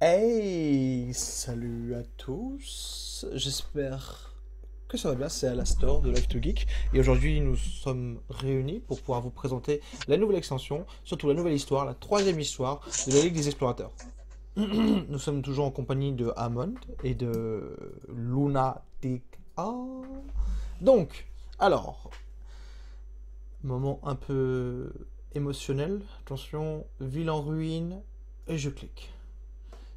Hey, salut à tous, j'espère que ça va bien, c'est Alastor de Life2Geek et aujourd'hui nous sommes réunis pour pouvoir vous présenter la nouvelle extension, surtout la nouvelle histoire, la troisième histoire de la Ligue des Explorateurs. Nous sommes toujours en compagnie de Hammond et de Lunatic. Donc, alors, moment un peu émotionnel, attention, ville en ruine, et je clique.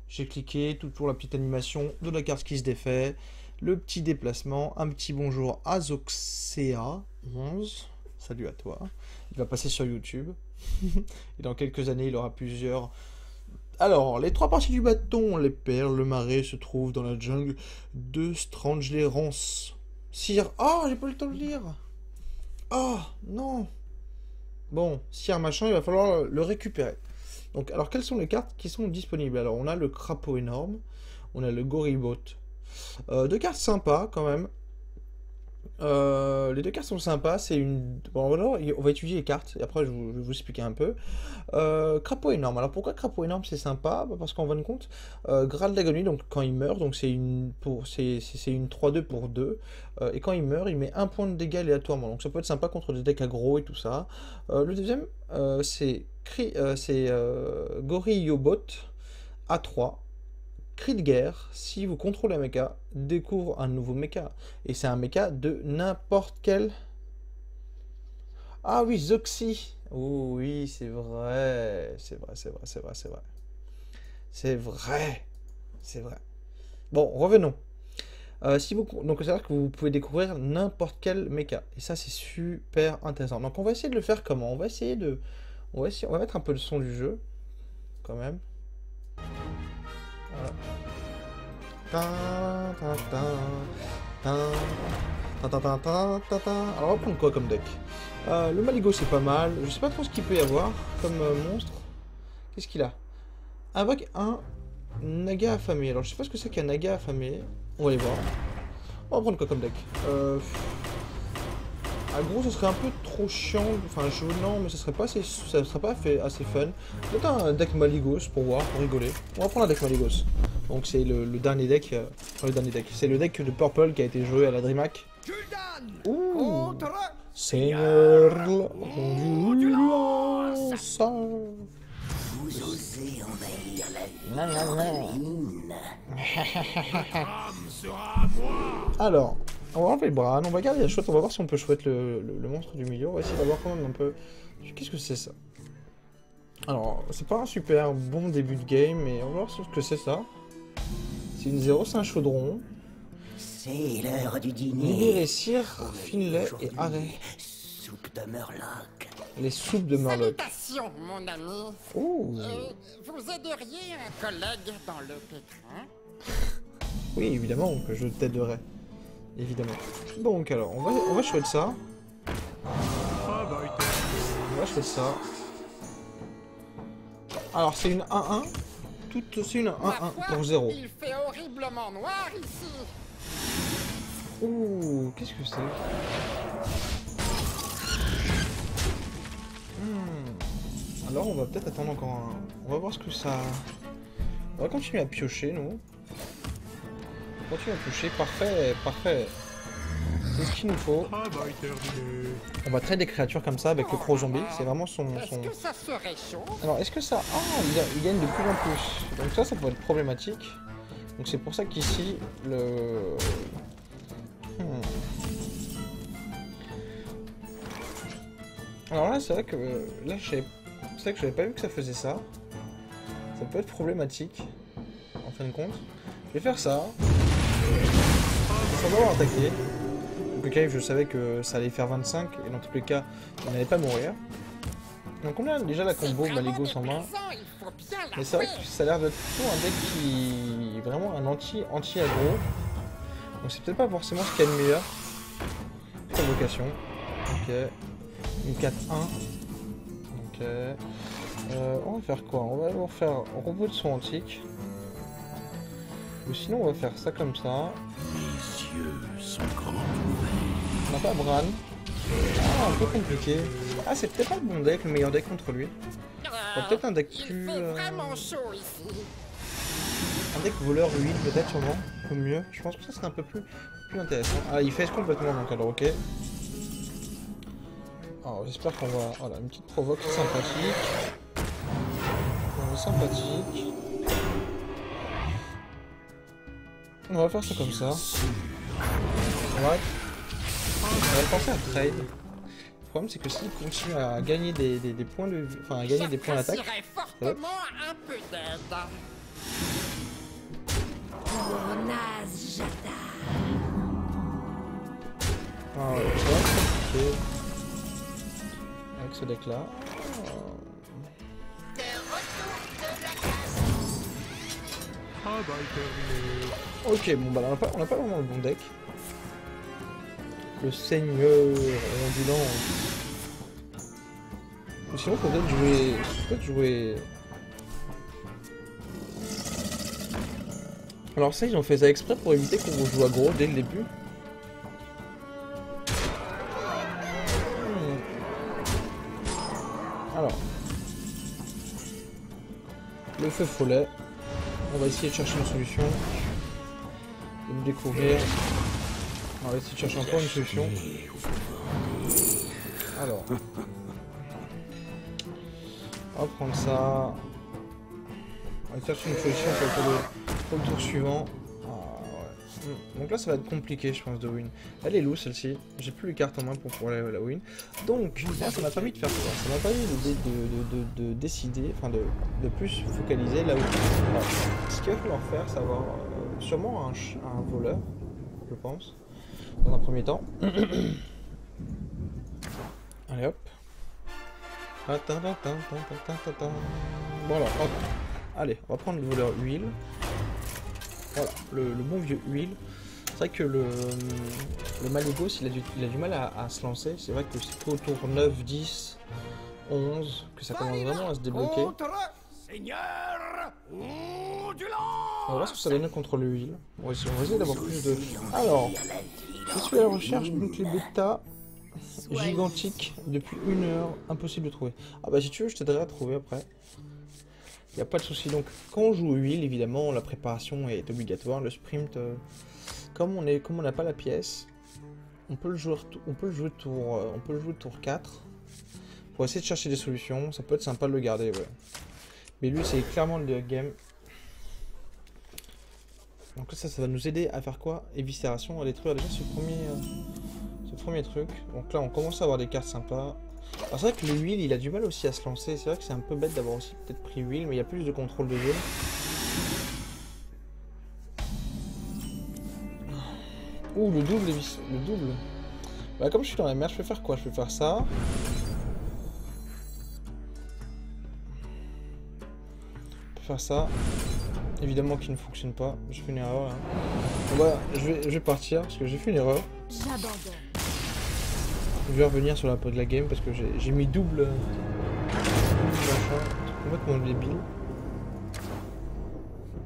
J'ai cliqué, toujours la petite animation de la carte qui se défait, le petit déplacement, un petit bonjour à Zoxea11, salut à toi, il va passer sur YouTube, et dans quelques années il aura plusieurs... Alors, les trois parties du bâton, les perles, le marais se trouvent dans la jungle de Strangelerance. Sire... Oh, j'ai pas eu le temps de lire. Oh, non. Bon, Sire machin, il va falloir le récupérer. Donc, alors, quelles sont les cartes qui sont disponibles? Alors, on a le crapaud énorme, on a le gorillbot. Deux cartes sympas, quand même. Les deux cartes sont sympas, c'est une... Bon, alors, on va étudier les cartes, et après, je vais vous expliquer un peu. Crapaud énorme. Alors, pourquoi crapaud énorme, c'est sympa? Parce qu'en fin de compte, Graal d'agonie, donc quand il meurt, donc c'est une 3-2 pour 2. Et quand il meurt, il met un point de dégâts aléatoirement. Donc, ça peut être sympa contre des decks aggro et tout ça. Le deuxième, c'est Gorillobot A3. Cri de guerre, si vous contrôlez un mecha, découvre un nouveau mecha. Et c'est un mecha de n'importe quel... Ah oui, Zoxy. Oh oui, c'est vrai. C'est vrai, c'est vrai, c'est vrai, c'est vrai. C'est vrai. C'est vrai. Bon, revenons. Si vous... Donc, c'est-à-dire que vous pouvez découvrir n'importe quel mecha. Et ça, c'est super intéressant. Donc, on va essayer de le faire comment? On va essayer de... On va mettre un peu le son du jeu, quand même. Voilà. Alors on va prendre quoi comme deck? Le Maligo c'est pas mal. Je sais pas trop ce qu'il peut y avoir comme monstre. Qu'est-ce qu'il a? Invoque un Naga affamé. Alors je sais pas ce que c'est qu'un Naga affamé. On va aller voir. On va prendre quoi comme deck? Gros, ce serait un peu trop chiant, enfin non, mais ça serait pas assez, assez fun. Peut-être un deck Maligos pour voir, pour rigoler. On va prendre un deck Maligos. Donc c'est le dernier deck, c'est le deck de Purple qui a été joué à la DreamHack. Ouh, Seigneur Vous osez envahir la ville. Alors, on va enlever le Bran, on va garder la chouette, on va voir si on peut chouette le monstre du milieu. On va essayer d'avoir quand même un peu... Qu'est-ce que c'est ça? Alors, c'est pas un super bon début de game, mais on va voir ce que c'est ça. C'est une 0, c'est un chaudron. C'est l'heure du dîner. Nourrir les cires, Finlay et Arrêt. Soupe de Murloc. Les soupes de Murloc. Salutations, mon ami. Oh. Vous aideriez un collègue dans le pétrin? Oui, évidemment que je t'aiderai. Évidemment. Donc alors, on va chouette ça. On va chouette ça. Alors c'est une 1-1. C'est une 1-1 pour 0. Il fait horriblement noir ici. Ouh, qu'est-ce que c'est? Alors on va peut-être attendre encore un... On va voir ce que ça... On va continuer à piocher, nous. On continue à piocher, parfait, parfait. C'est ce qu'il nous faut. On va traiter des créatures comme ça avec le gros zombie, c'est vraiment son... Est-ce que ça serait chaud? Alors est-ce que ça... Ah, il gagne de plus en plus. Donc ça pourrait être problématique. Donc c'est pour ça qu'ici, le... Alors là, c'est vrai que... Là, c'est vrai que j'avais pas vu que ça faisait ça. Ça peut être problématique, en fin de compte. Je vais faire ça. Sans avoir attaqué. Donc le cave, je savais que ça allait faire 25, et dans tous les cas, il n'allait pas mourir. Donc on a déjà la combo Maligos en main. Mais c'est vrai que ça a l'air d'être plutôt un deck qui... Vraiment un anti-aggro. Donc c'est peut-être pas forcément ce qu'il y a de meilleur. Convocation. Ok. Une 4-1. Ok. On va faire quoi? On va faire robot de son antique. Ou sinon on va faire ça comme ça. Mes yeux sont grands ouverts. On n'a pas Bran. Ah, un peu compliqué. Ah, c'est peut-être pas le bon deck, le meilleur deck contre lui. Peut-être un deck plus... Il fait vraiment chaud ici. Un deck voleur huile peut-être sûrement, un peu mieux. Je pense que ça serait un peu plus intéressant. Ah, il fait complètement donc alors ok. Alors j'espère qu'on va... Voilà, une petite provoque sympathique. Sympathique. On va faire ça comme ça. On va penser à trade. Le problème c'est que s'il continue à gagner des points de... Enfin à gagner des points d'attaque. Fortement un peu d'aide. Ah ouais, ça va être compliqué. Avec ce deck là. Ok, bon bah on n'a pas vraiment le bon deck. Le seigneur ondulant. Ou sinon faut peut-être jouer... Alors ça ils ont fait ça exprès pour éviter qu'on joue aggro dès le début. Alors. Le feu follet. On va essayer de chercher une solution. De le découvrir. On va essayer de chercher encore une solution. Alors. On va prendre ça. On va chercher une solution pour le tour suivant. Ah, ouais. Donc là ça va être compliqué je pense de win. Elle est loose celle-ci. J'ai plus les cartes en main pour pouvoir la win. Donc là, ça m'a permis de faire ça. Ça m'a permis de décider, enfin de plus focaliser là où. Alors, ce qu'il va falloir faire, c'est avoir sûrement un voleur, je pense, dans un premier temps. Allez hop. Bon alors, hop. Allez, on va prendre le voleur huile. Voilà, le bon vieux huile. C'est vrai que le Malygos, il a du mal à se lancer. C'est vrai que c'est autour 9, 10, 11 que ça commence vraiment à se débloquer. On va voir ce que ça donne contre le huile. On va essayer d'avoir plus de... Alors, je suis à la recherche d'une clé bêta gigantique depuis 1 heure. Impossible de trouver. Ah bah si tu veux, je t'aiderai à trouver après. Il n'y a pas de souci. Donc, quand on joue huile, évidemment, la préparation est obligatoire. Le sprint, comme on n'a pas la pièce, on peut le jouer tour 4 pour essayer de chercher des solutions. Ça peut être sympa de le garder, ouais. Mais lui, c'est clairement le game. Donc là, ça va nous aider à faire quoi? Éviscération, à détruire déjà ce premier truc. Donc là, on commence à avoir des cartes sympas. Alors c'est vrai que le huile il a du mal aussi à se lancer, c'est vrai que c'est un peu bête d'avoir aussi peut-être pris huile, mais il y a plus de contrôle de zone. Ouh le double, Bah comme je suis dans la merde, je peux faire quoi? Je peux faire ça. Je peux faire ça. Évidemment qui ne fonctionne pas, j'ai fait une erreur là. Bon, bah je vais partir parce que j'ai fait une erreur. J'abandonne. Je vais revenir sur la peau de la game parce que j'ai mis double machin, complètement débile.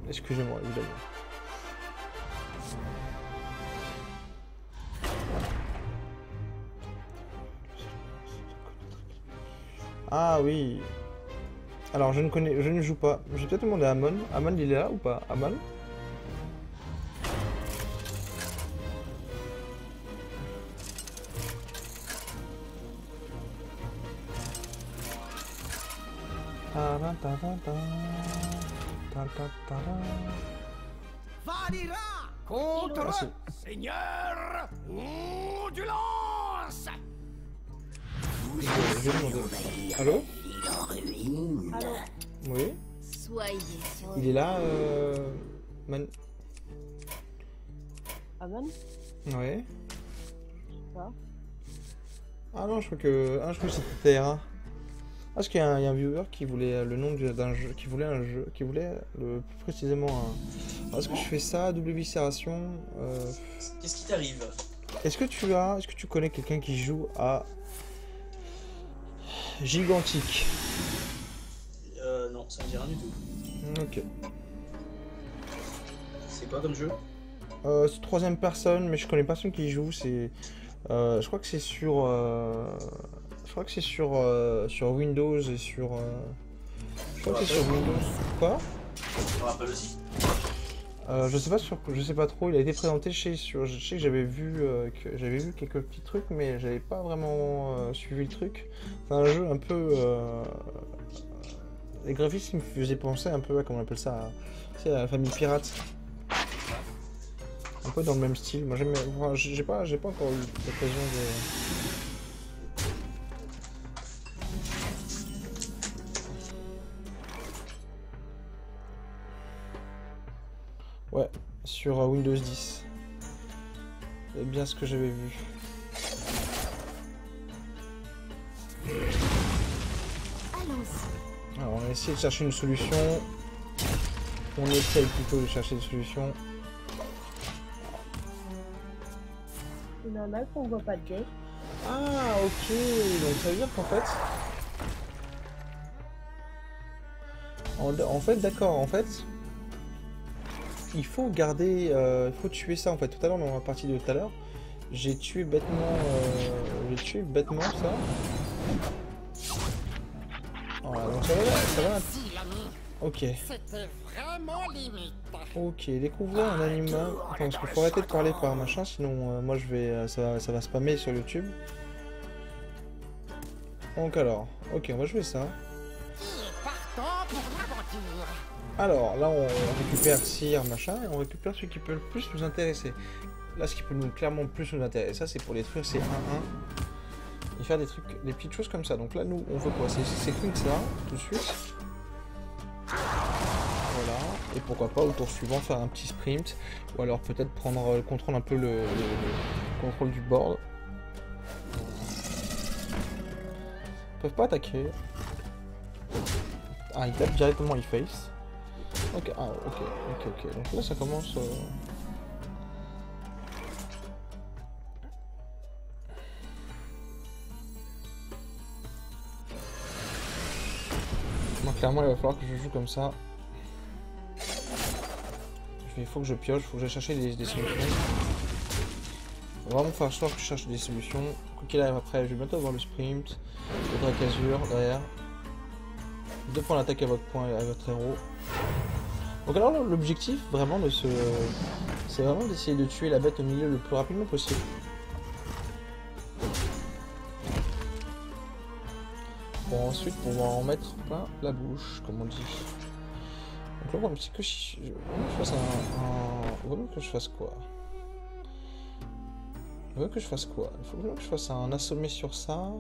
Excusez-moi évidemment. Ah oui. Alors je ne joue pas. Je vais peut-être demander à Amon. Amon il est là ou pas? Amon? Valira contre Seigneur Ondulance. Je vais demander. Allô? Allô. Oui? Soyez sur Il est là, Man... Aman. Ouais. Quoi? Ah non, je crois que c'était TRA. Ah, parce qu'il y a un viewer qui voulait le nom d'un jeu, qui voulait plus précisément un... Alors, est-ce que je fais ça, double viscération Qu'est-ce qui t'arrive? Est-ce que tu connais quelqu'un qui joue à Gigantique? Non, ça me dit rien du tout. Ok. C'est quoi comme jeu? C'est troisième personne, mais je connais personne qui y joue. C'est, je crois que c'est sur, sur Windows et sur. Je crois que c'est sur Windows. Quoi? On rappelle aussi. Je sais pas je sais pas trop. Il a été présenté je sais que j'avais vu quelques petits trucs, mais j'avais pas vraiment suivi le truc. C'est un jeu un peu. Les graphismes me faisaient penser un peu à comment on appelle ça, à la famille Pirate. Un peu dans le même style. Moi j'aime. Enfin, j'ai pas encore eu l'occasion de. Ouais, sur Windows 10. C'est bien ce que j'avais vu. Allons-y. Alors on va essayer de chercher une solution. On essaye plutôt de chercher une solution. C'est normal qu'on voit pas de gay. Ah ok, donc ça veut dire qu'en fait... En fait d'accord, en fait... Il faut garder... il faut tuer ça en fait. Tout à l'heure dans la partie de tout à l'heure, j'ai tué bêtement ça. Voilà, donc ça va... Si, l'ami, Ok. c'était vraiment limite. Ok, découvrir un animal. Attends, parce qu'il faut arrêter de parler par machin, sinon moi je vais, ça va spammer sur YouTube. Donc alors, ok, on va jouer ça. Partons pour l'aventure. Alors là, on récupère cire, machin, et on récupère ce qui peut le plus nous intéresser. Là, ce qui peut clairement plus nous intéresser, ça c'est pour détruire ces 1-1 et faire des trucs, des petites choses comme ça. Donc là, nous, on veut quoi? C'est clean ça, tout de suite. Voilà, et pourquoi pas au tour suivant faire un petit sprint, ou alors peut-être prendre le contrôle un peu le contrôle du board. Ils peuvent pas attaquer. Ah, ils tapent directement e-face. Ok, ah ok. Donc là ça commence... Moi clairement il va falloir que je joue comme ça. Il faut que je pioche, il faut que j'aille chercher des solutions. Il va vraiment falloir que je cherche des solutions. Quoi qu'il arrive après, je vais bientôt avoir le sprint. Le Drake Azur derrière. 2 points d'attaque à votre point à votre héros. Donc alors l'objectif vraiment c'est vraiment d'essayer de tuer la bête au milieu le plus rapidement possible. Pour ensuite pouvoir en mettre plein la bouche, comme on dit. Donc là, c'est que je fasse vraiment que je fasse quoi? Il faut que je fasse quoi? Il faut que je fasse un assommé sur ça.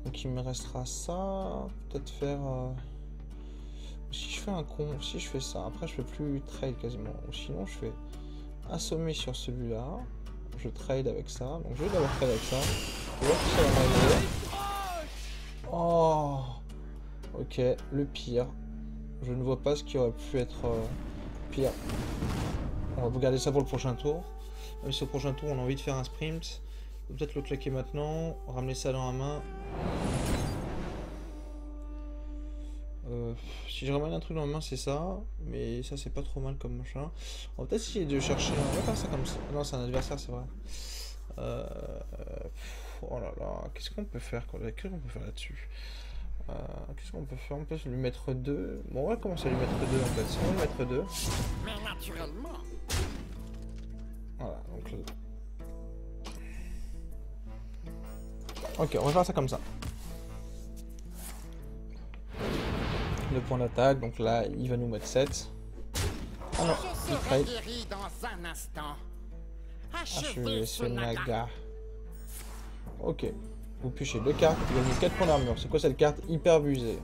Donc il me restera ça. Peut-être faire... Si je fais un con, si je fais ça, après je peux plus trade quasiment. Ou sinon je fais assommer sur celui-là. Je trade avec ça. Donc je vais d'abord trade avec ça. Je vais voir si ça va m'arriver. Oh, ok, le pire. Je ne vois pas ce qui aurait pu être pire. On va garder ça pour le prochain tour. Même si au prochain tour on a envie de faire un sprint. Peut-être le claquer maintenant, ramener ça dans la main. Si je ramène un truc dans la main c'est ça, mais ça c'est pas trop mal comme machin. On va peut-être essayer de chercher, on va faire ça comme ça. Non c'est un adversaire c'est vrai. Oh là là, qu'est-ce qu'on peut faire là-dessus? Qu'est-ce qu'on peut faire? On peut lui mettre 2. Bon on va commencer à lui mettre 2 en fait, si on va lui mettre 2. Mais naturellement. Voilà, donc là. Ok, on va faire ça comme ça. Le point d'attaque, donc là il va nous mettre 7. Ah non, Je il serai trade. guéri dans un instant. Achevez Achevez ce ce naga. naga. Ok, vous pichez 2 cartes, vous gagnez 4 points d'armure. C'est quoi cette carte? Hyper abusée.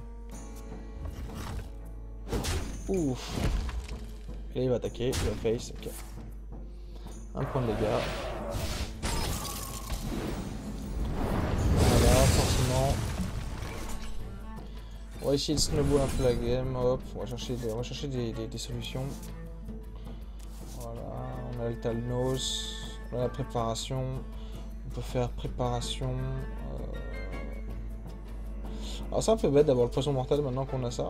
Ouf. Et là il va attaquer, il va face, ok. 1 point de dégâts. Voilà, forcément. On va essayer de snowball un peu la game, hop, on va chercher des solutions. Voilà, on a le Talnos, on a la préparation, on peut faire préparation. Alors c'est un peu bête d'avoir le poison mortel maintenant qu'on a ça.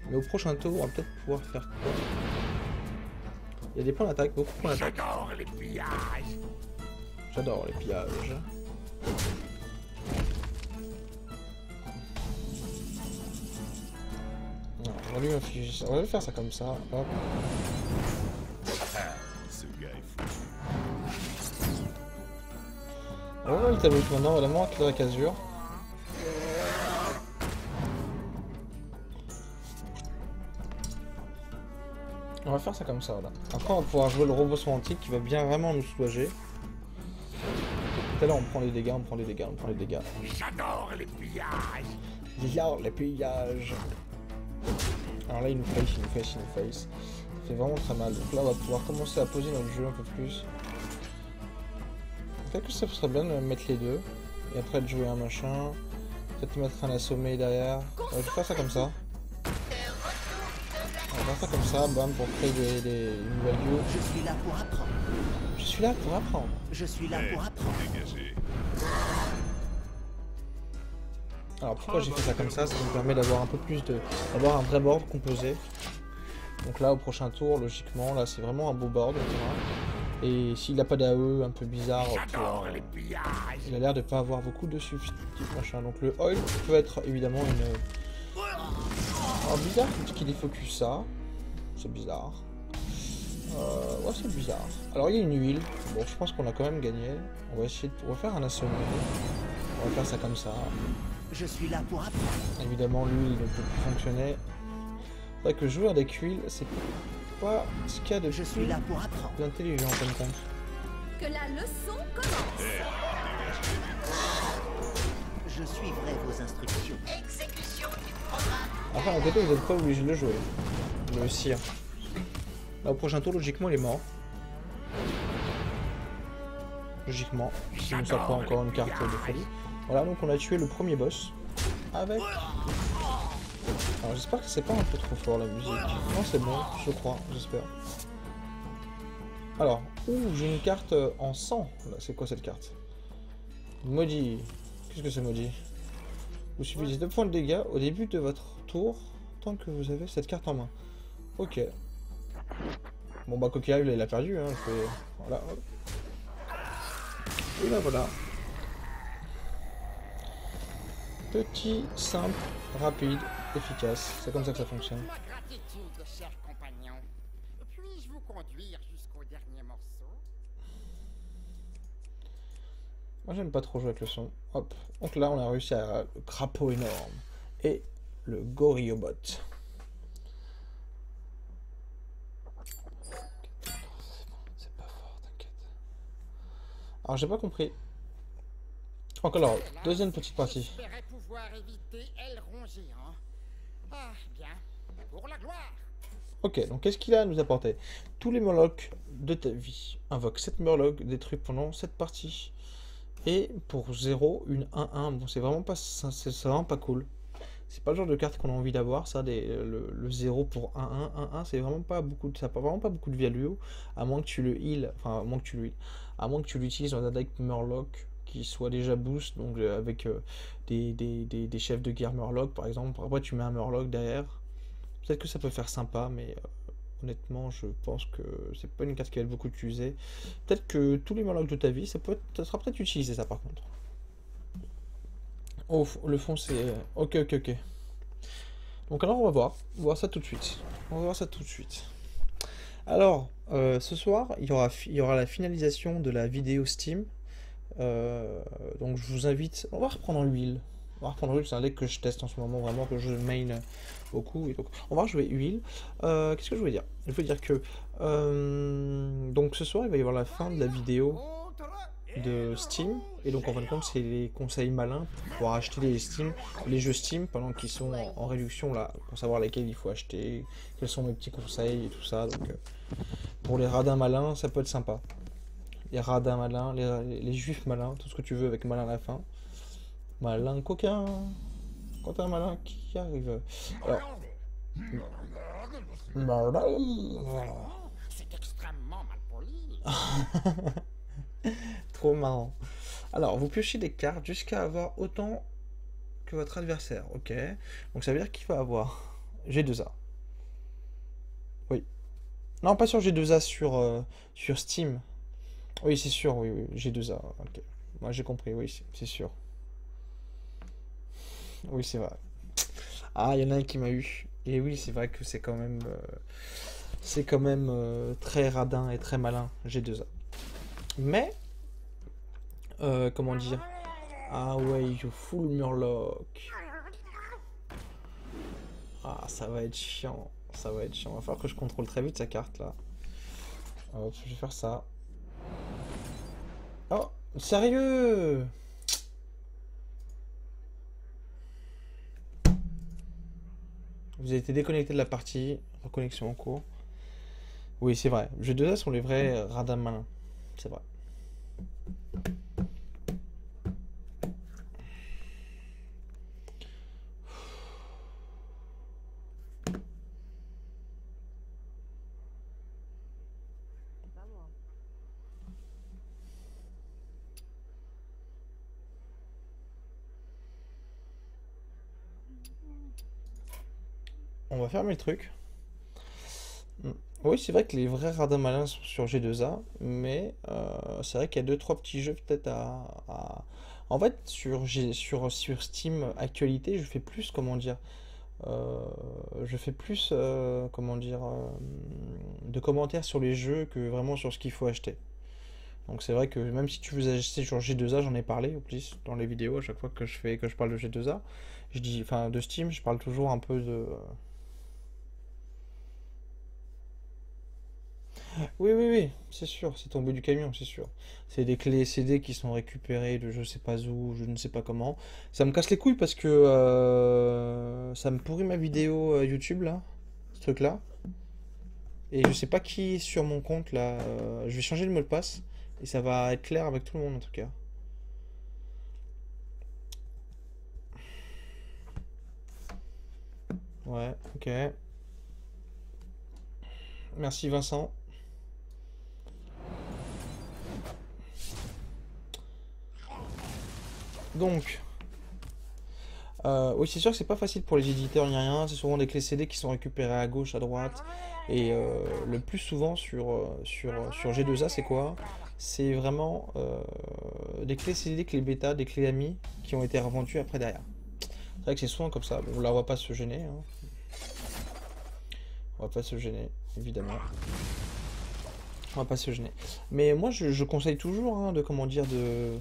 Mais au prochain tour, on va peut-être pouvoir faire quoi? Il y a des points d'attaque, beaucoup de points d'attaque. J'adore les pillages. J'adore les pillages. Non, On va lui infliger ça. On va lui faire ça comme ça. Hop. Ce gars est fou. On va voir le tableau maintenant, vraiment avec la casure. On va faire ça comme ça, voilà. Après, on va pouvoir jouer le robot somatique qui va bien vraiment nous soulager. Tout à l'heure, on prend les dégâts, on prend les dégâts, on prend les dégâts. J'adore les pillages. J'adore les pillages. Alors là, il nous face, il nous face, il nous face. Ça fait vraiment très mal. Donc là, on va pouvoir commencer à poser notre jeu un peu plus. Peut-être que ça serait bien de mettre les deux. Et après de jouer un machin. Peut-être mettre un assommé derrière. On va faire ça comme ça. On va faire ça comme ça, bam, pour créer des nouvelles views. Je suis là pour apprendre. Je suis là pour apprendre. Je suis là pour apprendre. Dégagé. Alors pourquoi j'ai fait ça comme ça me permet d'avoir un peu plus de... d'avoir un vrai board composé. Donc là, au prochain tour, logiquement, là c'est vraiment un beau board. Et s'il n'a pas d'AE un peu bizarre, il a l'air de pas avoir beaucoup de substituts machin. Donc le oil peut être évidemment une... Alors bizarre qu'il défocus ça. C'est bizarre. Ouais, c'est bizarre. Alors il y a une huile. Bon, je pense qu'on a quand même gagné. On va essayer de refaire un assommé. On va faire ça comme ça. Je suis là pour apprendre. Évidemment, l'huile ne peut plus fonctionner. C'est vrai que jouer avec huile, c'est pas ce qu'il y a de Je suis là pour apprendre. plus intelligent en fin de compte. Que la leçon commence. Je suivrai vos instructions. Enfin, en côté, vous n'êtes pas obligé de le jouer. Le cire. Là, au prochain tour, logiquement, il est mort. Logiquement. Sinon, ça prend encore une carte de folie. Voilà, donc on a tué le premier boss. Avec... Alors, j'espère que c'est pas un peu trop fort, la musique. Non, c'est bon, je crois, j'espère. Alors, j'ai une carte en sang. C'est quoi cette carte? Maudit. Qu'est-ce que c'est maudit? Vous subissez 2 points de dégâts au début de votre tour, tant que vous avez cette carte en main. Ok. Bon bah Coquille il a perdu, hein. Voilà. Et là voilà. Petit, simple, rapide, efficace. C'est comme ça que ça fonctionne. Ma gratitude, cher compagnon. Puis-je vous conduire jusqu'au dernier morceau? Moi j'aime pas trop jouer avec le son. Hop. Donc là on a réussi à le crapaud énorme. Et le gorillobot. C'est pas fort, t'inquiète. Alors j'ai pas compris. Donc alors, deuxième petite partie. J'espérais pouvoir éviter Aileron géant. Ah, bien. Pour la gloire. Ok, donc qu'est-ce qu'il a à nous apporter? Tous les murlocs de ta vie. Invoque 7 murlocs détruits pendant cette partie. Et pour 0, une 1-1. Bon, c'est vraiment pas cool. C'est pas le genre de carte qu'on a envie d'avoir, ça, le 0 pour 1-1. 1-1, c'est vraiment pas beaucoup de, ça n'a vraiment pas beaucoup de value. À moins que tu le heal, enfin, à moins que tu l'utilises dans un deck murloc qui soit déjà boost, donc avec des chefs de guerre murloc, par exemple. Après, tu mets un murloc derrière. Peut-être que ça peut faire sympa, mais honnêtement, je pense que c'est pas une carte qui va être beaucoup utilisée. Peut-être que tous les murlocs de ta vie, ça sera peut-être utilisé, ça, par contre. Oh, le fond, c'est... Ok. Donc alors, on va voir ça tout de suite. Alors, ce soir, il y aura la finalisation de la vidéo Steam. Donc je vous invite... On va reprendre l'huile. C'est un deck que je teste en ce moment, vraiment, que je main beaucoup. Et donc, on va jouer huile. Qu'est-ce que je voulais dire? Je voulais dire que... donc ce soir, il va y avoir la fin de la vidéo de Steam. Et donc, en fin de compte, c'est les conseils malins pour pouvoir acheter les jeux Steam pendant qu'ils sont en réduction, là, pour savoir lesquels il faut acheter, quels sont mes petits conseils et tout ça. Donc, pour les radins malins, ça peut être sympa. Les radins malins, les juifs malins, tout ce que tu veux avec malin à la fin. Malin coquin. Quand t'as un malin qui arrive. Alors. C'est extrêmement mal poli. Trop marrant. Alors, vous piochez des cartes jusqu'à avoir autant que votre adversaire. Ok. Donc ça veut dire qu'il va avoir G2A. Oui. Non, pas sur G2A, sur Steam. Oui, c'est sûr, oui, G2A. Ok. Moi j'ai compris, oui, c'est sûr. Oui, c'est vrai. Ah, il y en a un qui m'a eu. Et oui, c'est vrai que c'est quand même très radin et très malin, G2A. Mais, comment dire? Ah ouais, il joue full Murloc. Ah, ça va être chiant. Ça va être chiant. Il va falloir que je contrôle très vite sa carte là. Hop, je vais faire ça. Oh, sérieux? Vous avez été déconnecté de la partie. Reconnexion en cours. Oui, c'est vrai. G2A sont les vrais radins malins. C'est vrai. On va fermer le truc. Oui, c'est vrai que les vrais radins malins sont sur G2A, mais c'est vrai qu'il y a 2-3 petits jeux peut-être En fait, sur Steam actualité, je fais plus, comment dire, je fais plus, comment dire, de commentaires sur les jeux que vraiment sur ce qu'il faut acheter. Donc c'est vrai que même si tu veux acheter sur G2A, j'en ai parlé, en plus, dans les vidéos, à chaque fois que je parle de G2A, je dis, enfin, de Steam, je parle toujours un peu de... Oui, oui, oui, c'est sûr, c'est tombé du camion, c'est sûr. C'est des clés CD qui sont récupérées de je sais pas où, je ne sais pas comment. Ça me casse les couilles parce que ça me pourrit ma vidéo YouTube là, ce truc-là. Et je sais pas qui est sur mon compte là. Je vais changer le mot de passe et ça va être clair avec tout le monde en tout cas. Ouais, ok. Merci Vincent. Donc, oui, c'est sûr que c'est pas facile pour les éditeurs, ni rien. C'est souvent des clés CD qui sont récupérées à gauche, à droite. Et le plus souvent sur G2A, c'est quoi? C'est vraiment des clés CD, clés bêta, des clés AMI qui ont été revendues après derrière. C'est vrai que c'est souvent comme ça. Bon, là, on va pas se gêner. Hein. On va pas se gêner, évidemment. On va pas se gêner. Mais moi, je conseille toujours hein, de, comment dire, de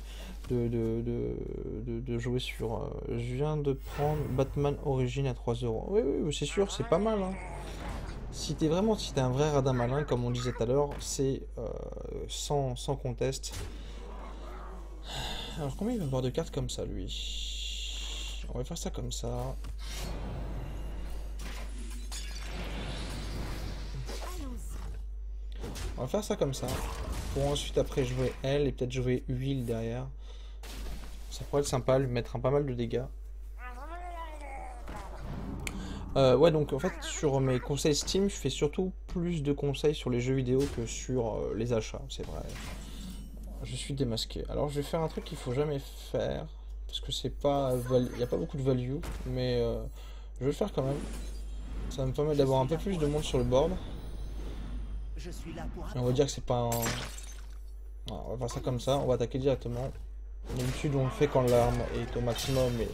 jouer sur... je viens de prendre Batman Origin à 3 €. Oui, oui, c'est sûr, c'est pas mal. Hein. Si t'es un vrai radin malin, comme on disait tout à l'heure, c'est sans conteste. Alors, combien il va avoir de cartes comme ça, lui? On va faire ça comme ça. On va faire ça comme ça. Pour ensuite, après, jouer elle et peut-être jouer Huile derrière. Ça pourrait être sympa, lui mettre un pas mal de dégâts. Ouais, donc en fait, sur mes conseils Steam, je fais surtout plus de conseils sur les jeux vidéo que sur les achats, c'est vrai. Je suis démasqué. Alors, je vais faire un truc qu'il faut jamais faire, parce que c'est pas... Il n'y a pas beaucoup de value, mais je vais le faire quand même. Ça va me permettre d'avoir un peu plus de monde sur le board. Et on va dire que c'est pas un... Alors, on va faire ça comme ça, on va attaquer directement. D'habitude, on le fait quand l'arme est au maximum, mais...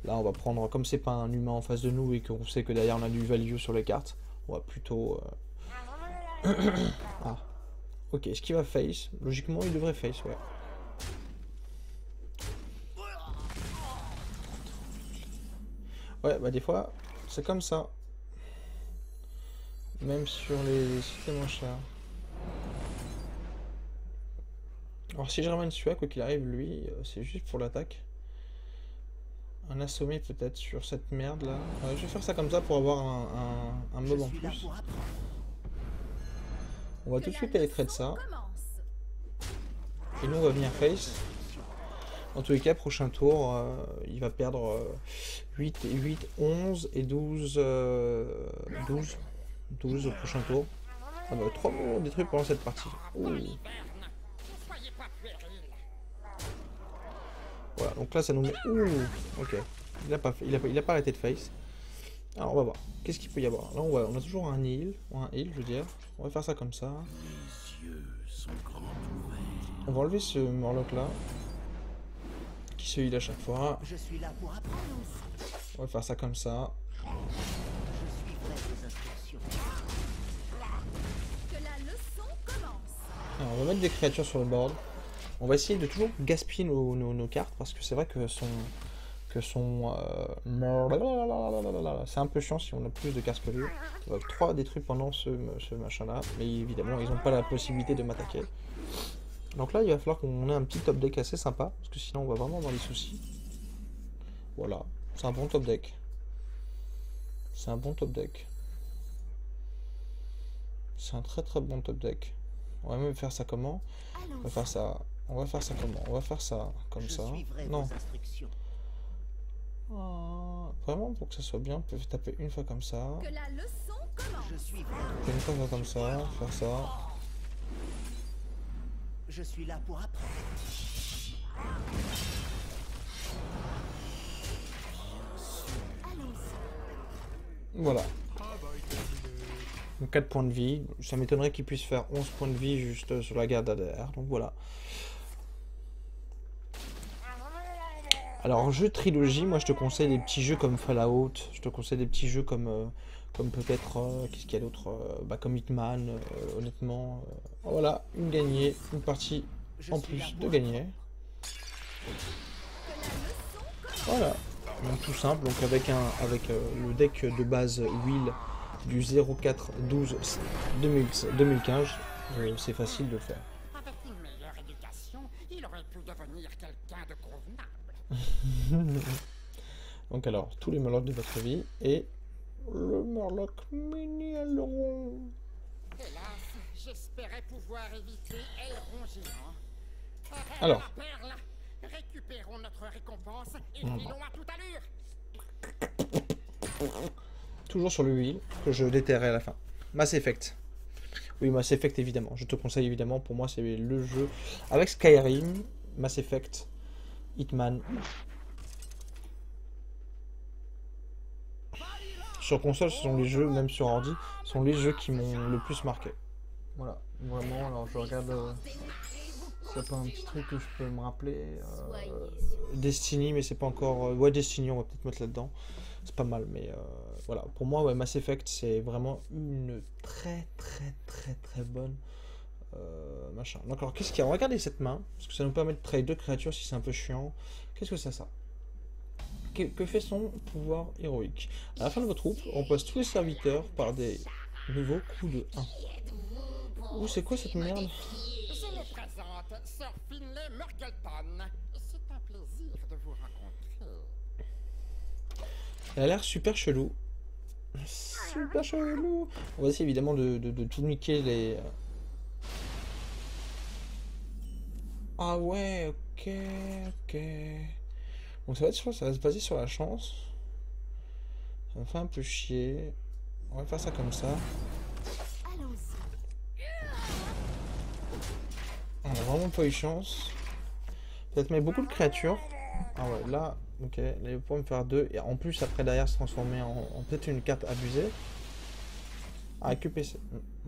Là, on va prendre, comme c'est pas un humain en face de nous et qu'on sait que derrière on a du value sur les cartes, on va plutôt... Ah. Ok, est-ce qu'il va face? Logiquement, il devrait face, ouais. Ouais, bah des fois, c'est comme ça. Même sur les sites moins chers. Alors si je ramène celui-là, quoi qu'il arrive, lui, c'est juste pour l'attaque. Un assommé peut-être sur cette merde là. Je vais faire ça comme ça pour avoir un mob en plus. On va tout de suite aller trade ça. Et nous on va venir face. En tous les cas, prochain tour, il va perdre 8, 11 et 12. 12 au prochain tour. Ah bah 3 millions détruits pendant cette partie. Ouh. Voilà, donc là ça nous met... Ouh, ok. Il a pas arrêté de face. Alors on va voir. Qu'est-ce qu'il peut y avoir? Là on a toujours un heal, je veux dire. On va faire ça comme ça. Les yeux sont grands ouverts. On va enlever ce Murloc là. Qui se heal à chaque fois. Je suis là pour apprendre. On va faire ça comme ça. Je suis vos instructions. Que la leçon commence. Alors, on va mettre des créatures sur le board. On va essayer de toujours gaspiller nos cartes parce que c'est vrai que c'est un peu chiant si on a plus de cartes que lui. On va 3 détruire pendant ce machin là, mais évidemment ils n'ont pas la possibilité de m'attaquer. Donc là il va falloir qu'on ait un petit top deck assez sympa parce que sinon on va vraiment avoir des soucis. Voilà, c'est un bon top deck. C'est un bon top deck. C'est un très bon top deck. On va même faire ça comment? On va faire ça. On va faire ça comment? On va faire ça comme ça. Non. Oh, vraiment pour que ça soit bien, on peut taper une fois comme ça. Que la leçon commence. Je suis vrai. Taper une fois comme ça, faire ça. Je suis là pour apprendre. Voilà. Donc 4 points de vie. Ça m'étonnerait qu'il puisse faire 11 points de vie juste sur la garde ADR. Donc voilà. Alors en jeu de trilogie, moi je te conseille des petits jeux comme Fallout. Je te conseille des petits jeux comme peut-être... qu'est-ce qu'il y a d'autre comme Hitman, honnêtement. Voilà, une gagnée, une partie en plus de gagner. Voilà. Donc tout simple, donc avec le deck de base Will du 04-12 2015, c'est facile de le faire. Avec une meilleure éducation, il aurait pu devenir quelqu'un de convenable. Donc alors, tous les Murlocs de votre vie et le Murloc mini aileron. Hélas, j'espérais pouvoir éviter Aileron géant. Alors. La perle, récupérons notre récompense et filons à toute allure. Toujours sur le wheel, que je déterrerai à la fin. Mass Effect. Oui, Mass Effect évidemment. Je te conseille évidemment, pour moi c'est le jeu. Avec Skyrim, Mass Effect, Hitman. Sur console, ce sont les jeux, même sur ordi, ce sont les jeux qui m'ont le plus marqué. Voilà, vraiment, alors je regarde... c'est pas un petit truc que je peux me rappeler. Destiny, mais c'est pas encore... ouais, Destiny, on va peut-être mettre là-dedans. C'est pas mal, mais voilà. Pour moi, ouais, Mass Effect, c'est vraiment une très bonne machin. Donc, alors, qu'est-ce qu'il y a? On va regarder cette main, parce que ça nous permet de trade 2 créatures si c'est un peu chiant. Qu'est-ce que c'est ça? Que fait son pouvoir héroïque? À la fin de votre troupe, on passe tous les serviteurs par des nouveaux coups de 1. Ouh, c'est quoi cette merde? Je me présente, Sir Finlay Murkelton. C'est un plaisir de vous rencontrer. Elle a l'air super chelou. Super chelou. On va essayer évidemment de tout niquer les... Ah ouais, ok. Donc ça va se baser sur la chance. Ça me fait un peu chier. On va faire ça comme ça. On a vraiment pas eu chance. Peut-être mettre beaucoup de créatures. Ah ouais, là, ok. Là, il va me faire 2. Et en plus, après, derrière, se transformer en peut-être une carte abusée. Ah, QPC.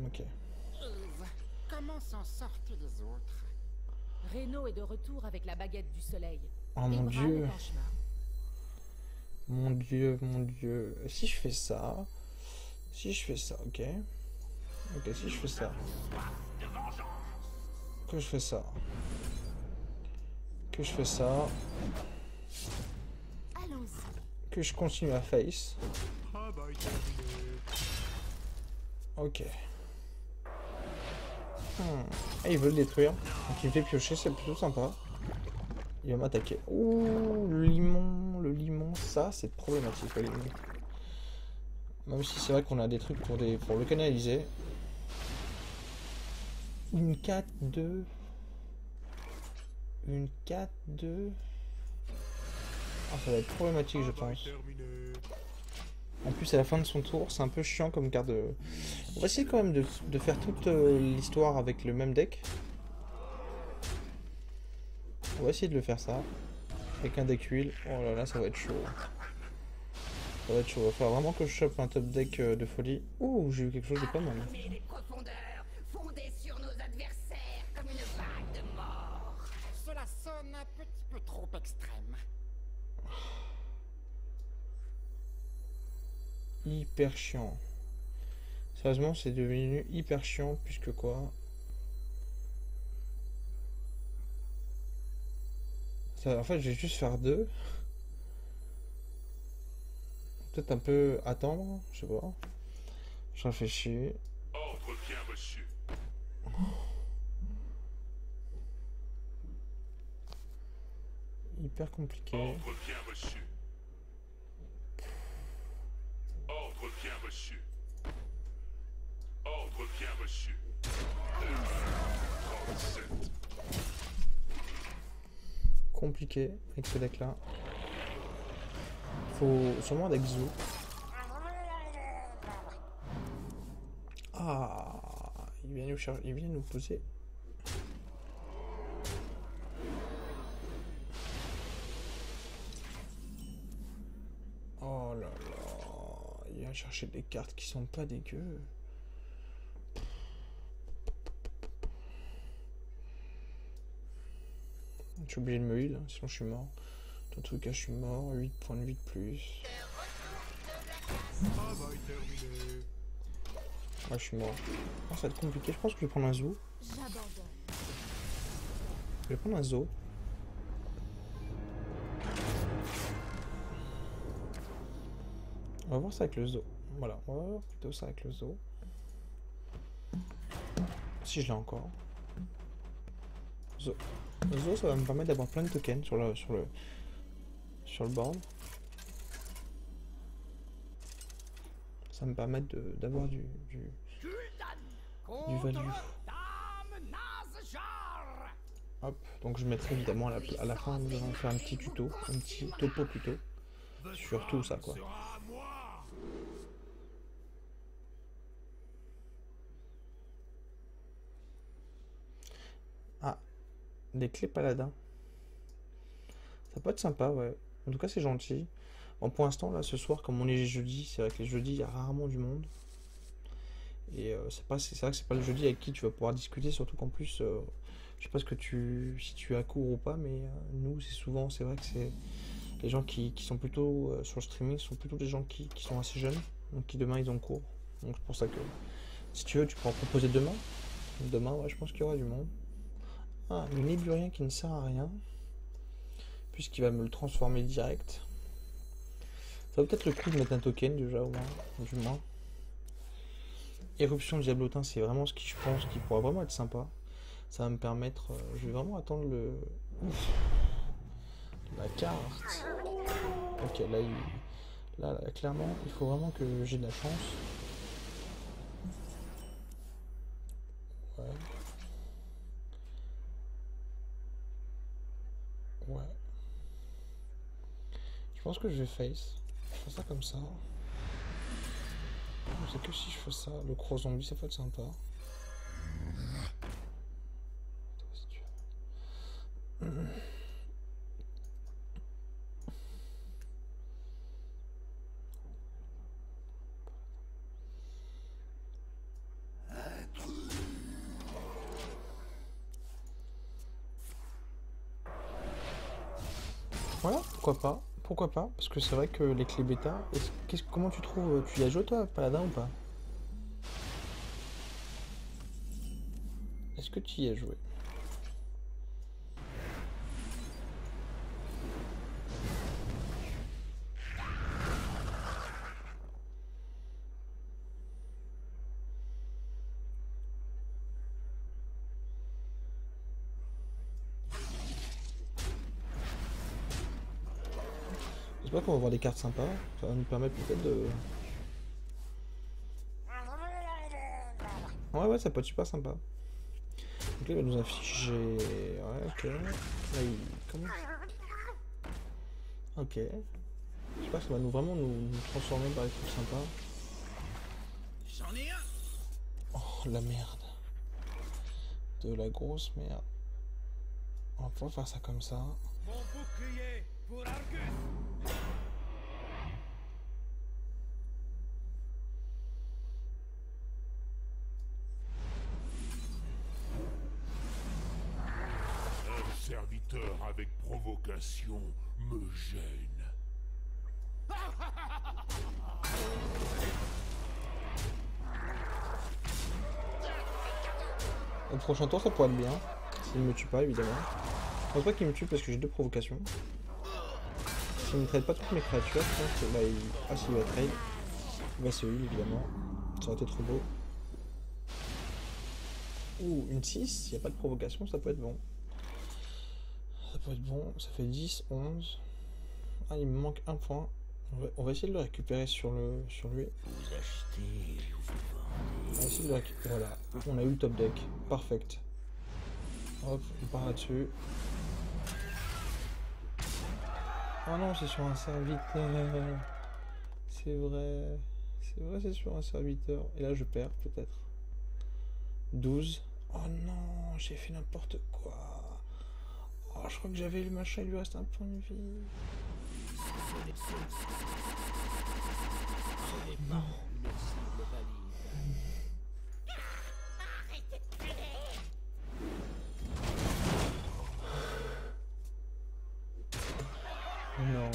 Ok. Yves, comment s'en sortent les autres? Reno est de retour avec la baguette du soleil. Oh mon Bran dieu. est en chemin. Mon dieu, mon dieu. Si je fais ça. Si je fais ça, ok. Ok, si je fais ça. Que je fais ça. Que je fais ça. Que je continue à face. Ok. Et il veut le détruire. Donc il me fait piocher, c'est plutôt sympa. Il va m'attaquer. Ouh, le limon, ça c'est problématique le limon. Même si c'est vrai qu'on a des trucs pour le canaliser. Une 4-2. Une 4-2. Ah, ça va être problématique, je pense. En plus, à la fin de son tour, c'est un peu chiant comme carte de... On va essayer quand même de faire toute l'histoire avec le même deck. On va essayer de le faire ça. Avec un deck huile. Oh là là, ça va être chaud. Ça va être chaud. Il va falloir vraiment que je chope un top deck de folie. Ouh, j'ai eu quelque chose de pas mal. Les profondeurs, fondées sur nos adversaires comme une vague de mort. Cela sonne un petit peu trop extrême. Hyper chiant. Sérieusement, c'est devenu hyper chiant, puisque quoi. Ça, en fait, je vais juste faire 2. Peut-être un peu attendre, je sais pas. Je réfléchis. Ordre bien reçu. Hyper compliqué. Ordre bien reçu. Ordre bien reçu. Ordre bien reçu. 37. Compliqué avec ce deck là. Faut sûrement avec Zou. Ah, il vient nous chercher, il vient nous poser. Oh là là, il vient chercher des cartes qui sont pas dégueu. Je suis obligé de me heal, sinon je suis mort. Dans tout cas, je suis mort. 8 points de vie de plus. Ouais, je suis mort. Oh, ça va être compliqué. Je pense que je vais prendre un zoo. J'abandonne. Je vais prendre un zoo. On va voir ça avec le zoo. Voilà, on va voir plutôt ça avec le zoo. Si je l'ai encore. Zoo. Le zoo, ça va me permettre d'avoir plein de tokens sur le board. Ça me permet d'avoir du value. Hop, donc je mettrai évidemment à la fin, nous allons faire un petit tuto, un petit topo plutôt, sur tout ça quoi. Ah, des clés paladins. Ça peut être sympa, ouais. En tout cas, c'est gentil. Bon, pour l'instant, là, ce soir, comme on est jeudi, c'est vrai que les jeudis, il y a rarement du monde. Et c'est vrai que c'est pas le jeudi avec qui tu vas pouvoir discuter, surtout qu'en plus, je sais pas si tu es à court ou pas, mais nous, c'est vrai que c'est les gens qui sont plutôt sur le streaming, sont plutôt des gens qui sont assez jeunes, donc qui demain ils ont cours. Donc c'est pour ça que, si tu veux, tu pourras proposer demain. Demain, ouais, je pense qu'il y aura du monde. Ah, le Néburien qui ne sert à rien, puisqu'il va me le transformer direct. Ça vaut peut-être le coup de mettre un token déjà, au moins, du moins. Éruption Diablotin, c'est vraiment ce qui, je pense, qui pourra vraiment être sympa. Ça va me permettre... je vais vraiment attendre le... Ouf, la carte. Ok, là, clairement, il faut vraiment que j'ai de la chance. Ouais. Ouais. Je pense que je vais face. Je fais ça comme ça. C'est que si je fais ça, le gros zombie, ça peut être sympa. Si tu veux. Voilà, pourquoi pas. Pourquoi pas, parce que c'est vrai que les clés bêta, comment tu trouves, tu y as joué toi, Paladin ou pas? Est-ce que tu y as joué? J'espère qu'on va voir des cartes sympas, ça va nous permettre peut-être de... Ouais, ça peut être super sympa. Donc là, il va nous afficher... Ouais, ok. Là, comment... Ok. J'espère que ça va vraiment nous transformer par des trucs sympas. J'en ai un. Oh, la merde. De la grosse merde. On va pouvoir faire ça comme ça. Mon bouclier pour Argus. Un serviteur avec provocation me gêne. Au prochain tour, ça pourrait être bien. S'il me tue pas, évidemment. Je pense pas qu'il me tue parce que j'ai 2 provocations. S'il ne trade pas toutes mes créatures, je pense que là, il... Ah, s'il va trade, il va se heal, évidemment. Ça aurait été trop beau. Ouh, une 6, il n'y a pas de provocation, ça peut être bon. Ça peut être bon, ça fait 10, 11. Ah, il me manque un point. On va essayer de le récupérer sur lui. Vous achetez ou vous On va vendez. essayer de le récupérer. Voilà, on a eu le top deck. Parfait. Hop, on part là-dessus. Ah non, c'est sur un serviteur. C'est vrai. C'est vrai, c'est sur un serviteur. Et là, je perds, peut-être. 12. Oh non, j'ai fait n'importe quoi. Oh, je crois que j'avais le machin, il lui reste un point de vie. Non. Non,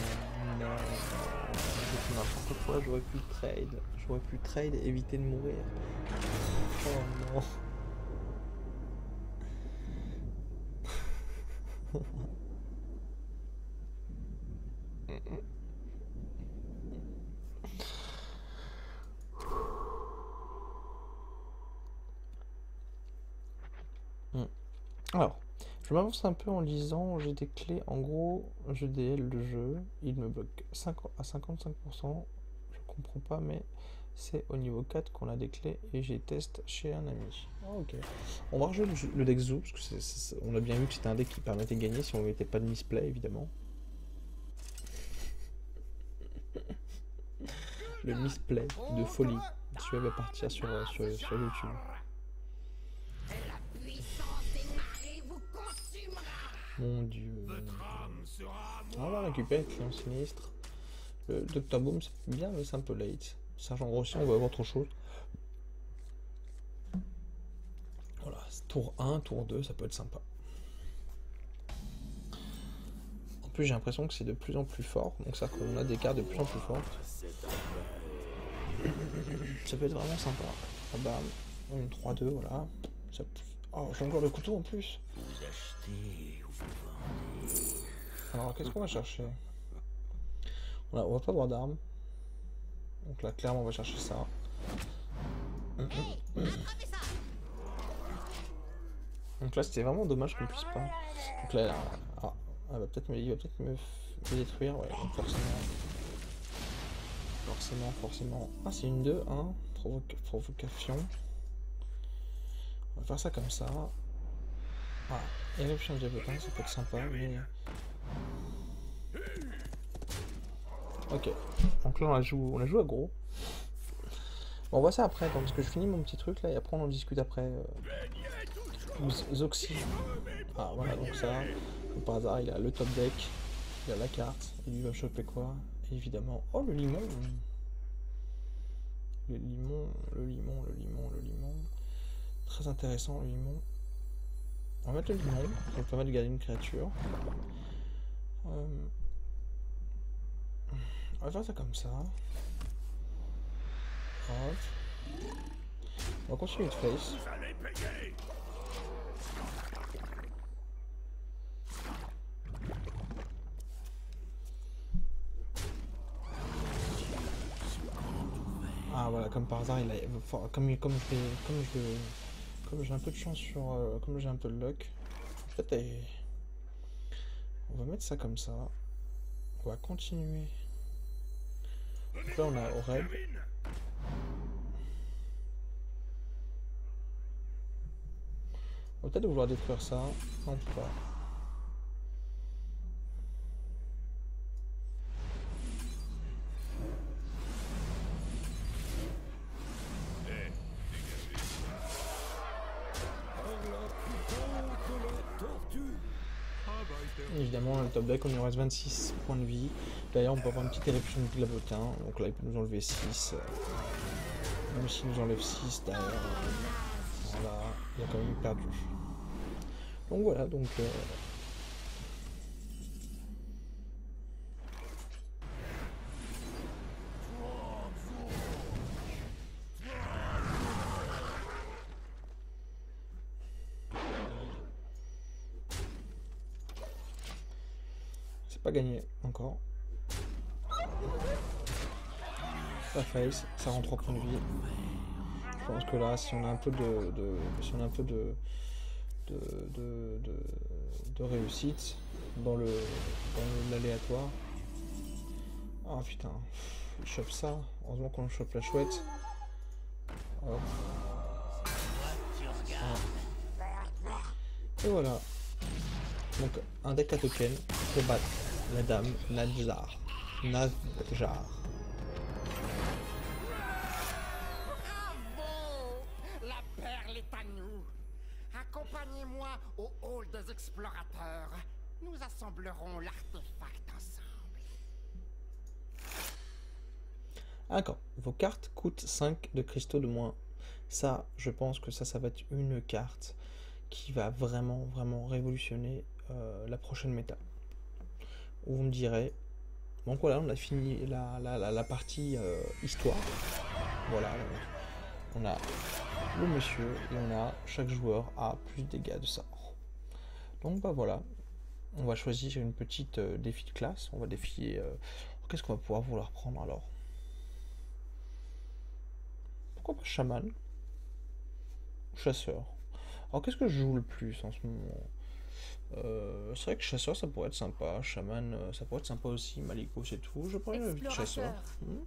non, j'ai fait n'importe quoi, j'aurais pu trade. J'aurais pu trade et éviter de mourir. Oh non. Alors, je m'avance un peu en lisant, j'ai des clés, en gros, je DL le jeu, il me bloque à 55%, je comprends pas, mais c'est au niveau 4 qu'on a des clés et j'ai test chez un ami. Ah, ok. On va rejouer le deck Zoo, parce que on a bien vu que c'était un deck qui permettait de gagner si on mettait pas de misplay, évidemment. Le misplay de folie. Celui-là va partir sur YouTube. La puissance des marées vous consumera. Mon dieu. On va récupérer le client sinistre. Le Dr Boom c'est bien mais c'est un peu late. Sergent Grossi on va avoir autre chose. Voilà, tour 1, tour 2, ça peut être sympa. En plus j'ai l'impression que c'est de plus en plus fort, donc ça qu'on a des cartes de plus en plus fortes. Ça peut être vraiment sympa. Ah bam, une 3-2, voilà. Ça... Oh, j'ai encore le couteau en plus. Vous achetez ou vous vendez. Alors, qu'est-ce qu'on va chercher? On va pas avoir d'armes. Donc là, clairement, on va chercher ça. Donc là, c'était vraiment dommage qu'on puisse pas. Donc là, ah, il va peut-être me détruire. Ouais, donc forcément. Ah, c'est une 2, 1. Provocation. On va faire ça comme ça. Voilà. Éruption de diablotin, ça peut être sympa, mais... Ok. Donc là, on la joue à gros. Bon, on voit ça après, parce que je finis mon petit truc là, et après on en discute après. Zoxy. Ah, voilà, donc ça. Comme par hasard, il a le top deck. Il a la carte. Et lui va choper quoi? Et évidemment... Oh, le limon. Le limon. Très intéressant, le limon. On va mettre le limon, ça va permettre de garder une créature. On va faire ça comme ça. Hop. On va continuer de face. Ah voilà, comme par hasard, il a, comme j'ai un peu de chance sur, comme j'ai un peu de luck, peut-être on va mettre ça comme ça. On va continuer. Donc là on a Oreb. On va peut-être vouloir détruire ça. Non, on peut pas. Évidemment, le top deck, on lui reste 26 points de vie. D'ailleurs, on peut avoir une petite éruption de glabotin. Donc là, il peut nous enlever 6. Même s'il nous enlève 6, derrière, voilà, il a quand même perdu. Donc voilà, donc... C'est pas gagné encore. La face, ça rend 3 points de vie. Je pense que là, si on a un peu de réussite dans l'aléatoire. Ah putain, il chope ça. Heureusement qu'on chope la chouette. Hop. Et voilà. Donc un deck à token pour battre la dame Nadjar. Bravo! La perle est à nous. Accompagnez-moi au hall des explorateurs. Nous assemblerons l'artefact ensemble. D'accord. Vos cartes coûtent 5 de cristaux de moins. Ça, je pense que ça va être une carte qui va vraiment révolutionner la prochaine méta. Où vous me direz, donc voilà, on a fini la partie histoire. Voilà, on a le monsieur et on a chaque joueur a plus de dégâts de sort. Donc bah voilà, on va choisir une petite défi de classe. On va défier. Qu'est-ce qu'on va pouvoir vouloir prendre alors? Pourquoi pas chaman? Chasseur. Alors qu'est-ce que je joue le plus en ce moment? C'est vrai que chasseur ça pourrait être sympa, chaman ça pourrait être sympa aussi, Maliko c'est tout. Je prends une vie chasseur.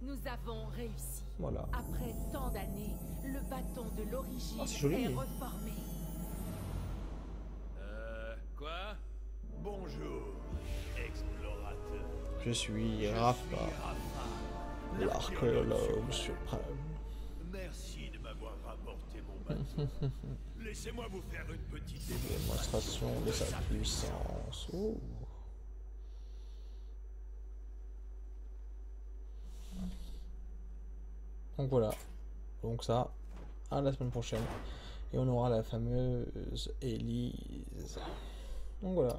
Nous avons réussi. Voilà. Après tant d'années, le bâton de l'origine joli, est reformé. Quoi? Bonjour, explorateur. Je suis Rafa, l'archéologue suprême. Merci de m'avoir rapporté mon bâton. Laissez-moi vous faire une petite Démonstration de sa puissance. Ouh. Donc voilà. Donc ça, à la semaine prochaine. Et on aura la fameuse Élise. Donc voilà.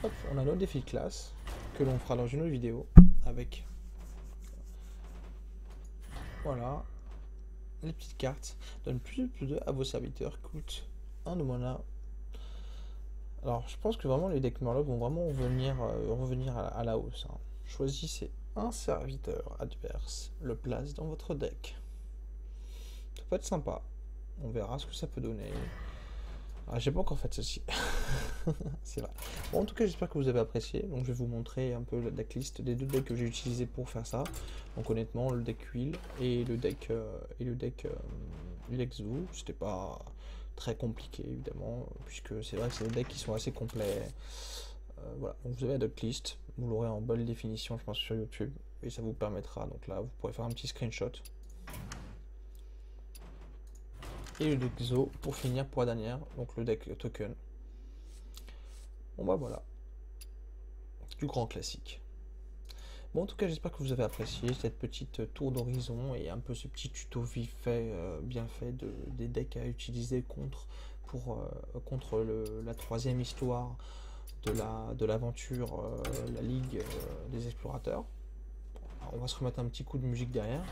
Hop, on a notre défi de classe que l'on fera dans une autre vidéo avec. Voilà. Les petites cartes donnent plus de à vos serviteurs, coûtent 1 de mana. Alors je pense que vraiment les decks Murloc vont vraiment revenir à la hausse. Hein. Choisissez un serviteur adverse, le place dans votre deck. Ça peut être sympa. On verra ce que ça peut donner. Ah, j'ai pas encore fait ceci. C'est vrai. Bon, en tout cas, j'espère que vous avez apprécié. Donc, je vais vous montrer un peu la decklist des deux decks que j'ai utilisés pour faire ça. Donc, honnêtement, le deck Huile et le deck Zoo. C'était pas très compliqué, évidemment, puisque c'est vrai que c'est des decks qui sont assez complets. Voilà. Donc, vous avez la decklist. Vous l'aurez en bonne définition, je pense, sur YouTube. Et ça vous permettra. Donc là, vous pourrez faire un petit screenshot. Et le deck Zoo pour finir pour la dernière, donc le deck token. Bon bah voilà, du grand classique. Bon en tout cas j'espère que vous avez apprécié cette petite tour d'horizon et un peu ce petit tuto vif fait, bien fait des decks à utiliser contre la troisième histoire de l'aventure, la Ligue des Explorateurs. Alors, on va se remettre un petit coup de musique derrière.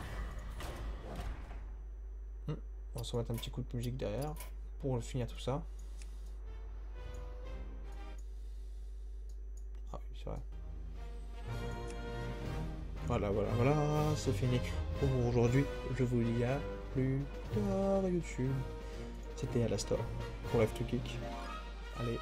On va se remettre un petit coup de musique derrière pour finir tout ça. Ah oui, c'est vrai. Voilà, c'est fini pour aujourd'hui. Je vous dis à plus tard YouTube. C'était Alastor pour Live2Geek. Allez.